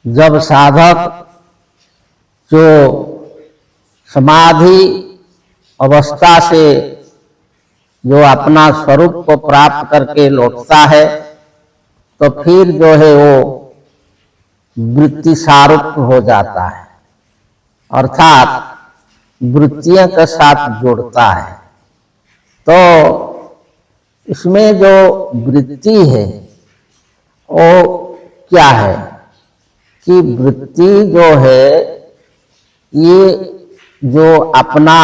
जब साधक जो समाधि अवस्था से जो अपना स्वरूप को प्राप्त करके लौटता है, तो फिर जो है वो वृत्ति सारूप हो जाता है, अर्थात वृत्तियों के साथ जोड़ता है। तो इसमें जो वृत्ति है वो क्या है कि वृत्ति जो है ये जो अपना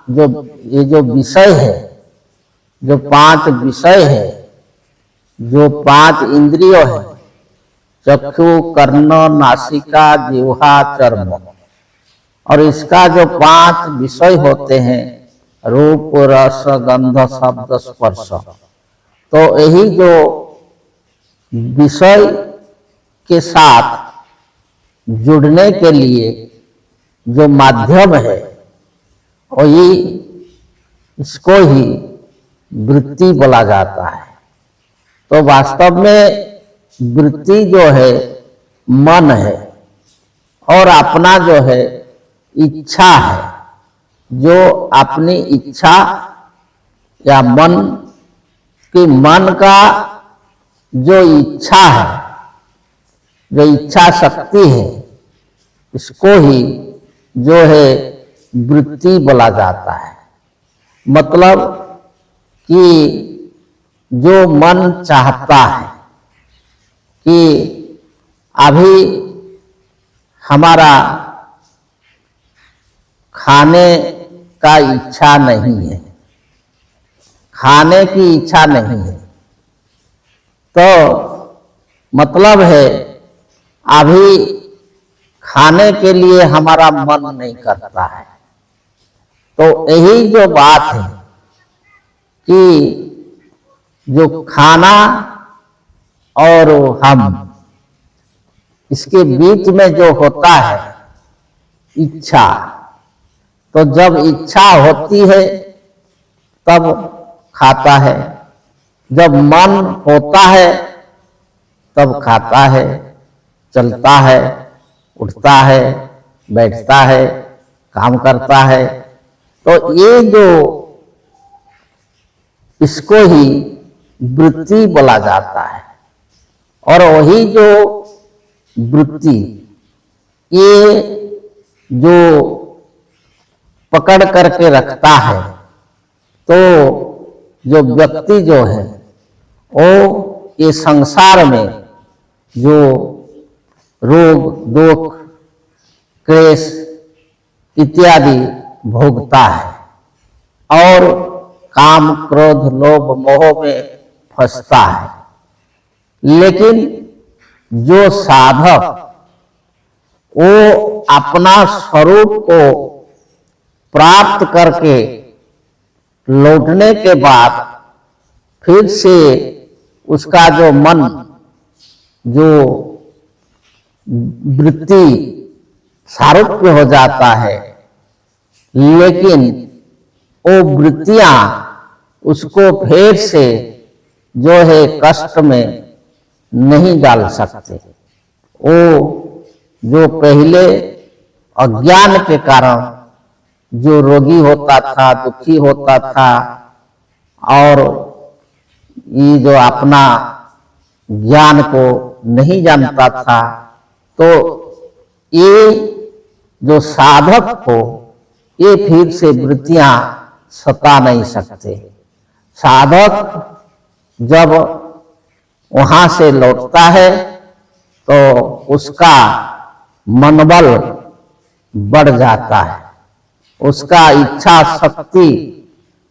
ये जो विषय है, जो 5 विषय है, जो 5 इंद्रियों है, चक्षु, कर्ण, नासिका, जिह्वा, चर्म, और इसका जो 5 विषय होते हैं, रूप, रस, गंध, शब्द, स्पर्श, तो यही जो विषय के साथ जुड़ने के लिए जो माध्यम है वही इसको ही वृत्ति बोला जाता है। तो वास्तव में वृत्ति जो है मन है और अपना जो है इच्छा है, जो अपनी इच्छा या मन का जो इच्छा है, जो इच्छा शक्ति है, इसको ही जो है वृत्ति बोला जाता है। मतलब कि जो मन चाहता है कि अभी हमारा खाने का इच्छा नहीं है, खाने की इच्छा नहीं है, तो मतलब है अभी खाने के लिए हमारा मन नहीं करता है। तो यही जो बात है कि जो खाना और हम, इसके बीच में जो होता है इच्छा, तो जब इच्छा होती है तब खाता है, जब मन होता है तब खाता है, चलता है, उठता है, बैठता है, काम करता है। तो ये जो इसको ही वृत्ति बोला जाता है। और वही जो वृत्ति ये जो पकड़ करके रखता है, तो जो व्यक्ति जो है वो ये संसार में जो रोग, दुख, क्लेश इत्यादि भोगता है और काम, क्रोध, लोभ, मोह में फंसता है। लेकिन जो साधक वो अपना स्वरूप को प्राप्त करके लौटने के बाद फिर से उसका जो मन, जो वृत्ति सारूप्य हो जाता है, लेकिन वो वृत्तियां उसको फिर से जो है कष्ट में नहीं डाल सकते। वो जो पहले अज्ञान के कारण जो रोगी होता था, दुखी होता था, और ये जो अपना ज्ञान को नहीं जानता था, तो ये जो साधक को ये फिर से वृत्तियां सता नहीं सकते। साधक जब वहां से लौटता है तो उसका मनोबल बढ़ जाता है, उसका इच्छा शक्ति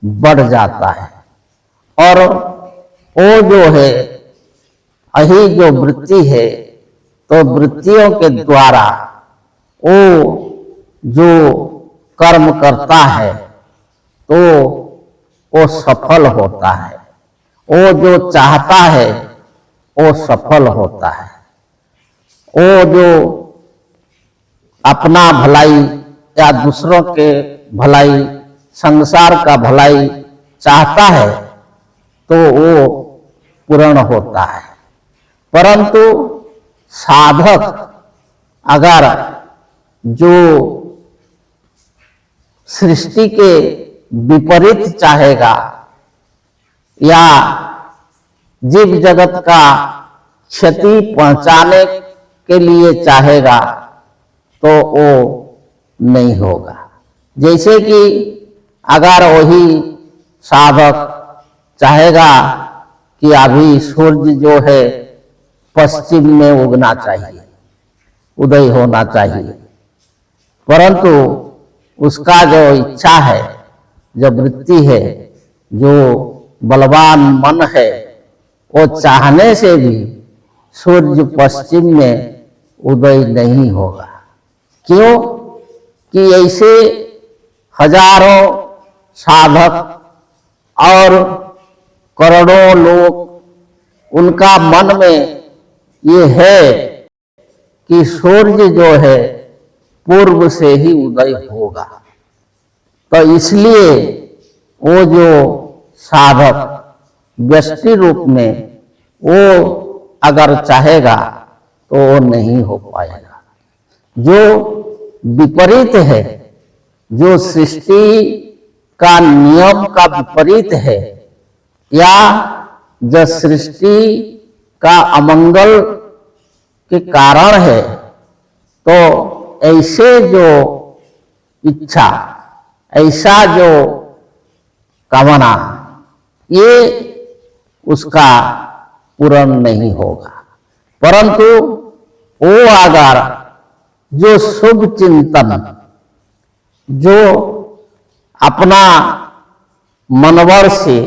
बढ़ जाता है। और वो जो है यही जो वृत्ति है, तो वृत्तियों के द्वारा वो जो कर्म करता है तो वो सफल होता है, वो जो चाहता है वो सफल होता है। वो जो अपना भलाई या दूसरों के भलाई, संसार का भलाई चाहता है तो वो पूर्ण होता है। परंतु साधक अगर जो सृष्टि के विपरीत चाहेगा या जीव जगत का क्षति पहुंचाने के लिए चाहेगा तो वो नहीं होगा। जैसे कि अगर वही साधक चाहेगा कि अभी सूर्य जो है पश्चिम में उगना चाहिए, उदय होना चाहिए, परंतु उसका जो इच्छा है, जो वृत्ति है, जो बलवान मन है, वो चाहने से भी सूर्य पश्चिम में उदय नहीं होगा। क्यों कि ऐसे हजारों साधक और करोड़ों लोग, उनका मन में ये है कि सूर्य जो है पूर्व से ही उदय होगा। तो इसलिए वो जो साधक व्यष्टि रूप में वो अगर चाहेगा तो वो नहीं हो पाएगा। जो विपरीत है, जो सृष्टि का नियम का विपरीत है, या जो सृष्टि का अमंगल के कारण है, तो ऐसे जो इच्छा, ऐसा जो कामना, ये उसका पूर्ण नहीं होगा। परंतु वो अगर जो शुभ चिंतन, जो अपना मनोबल से,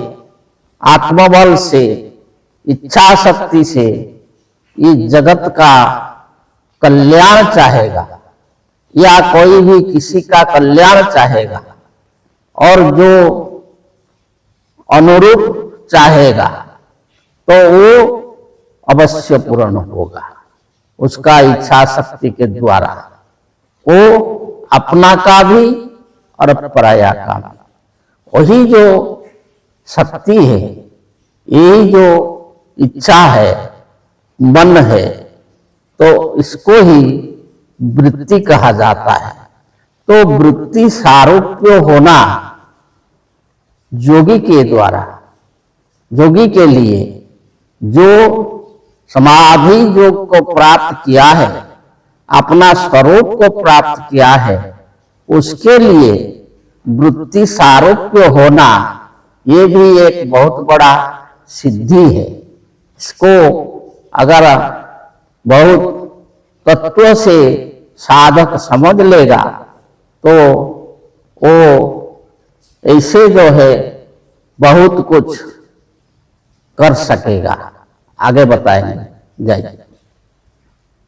आत्मबल से, इच्छा शक्ति से इस जगत का कल्याण चाहेगा या कोई भी किसी का कल्याण चाहेगा और जो अनुरूप चाहेगा तो वो अवश्य पूर्ण होगा। उसका इच्छा शक्ति के द्वारा वो अपना का भी और पराया का भी, वही जो शक्ति है, यही जो इच्छा है, मन है, तो इसको ही वृत्ति कहा जाता है। तो वृत्ति सारूप्य होना योगी के द्वारा, योगी के लिए जो समाधि योग को प्राप्त किया है, अपना स्वरूप को प्राप्त किया है, उसके लिए वृत्ति सारूप्य होना ये भी एक बहुत बड़ा सिद्धि है। इसको अगर बहुत तत्व से साधक समझ लेगा तो वो ऐसे जो है बहुत कुछ कर सकेगा। आगे बताएंगे। जय जय।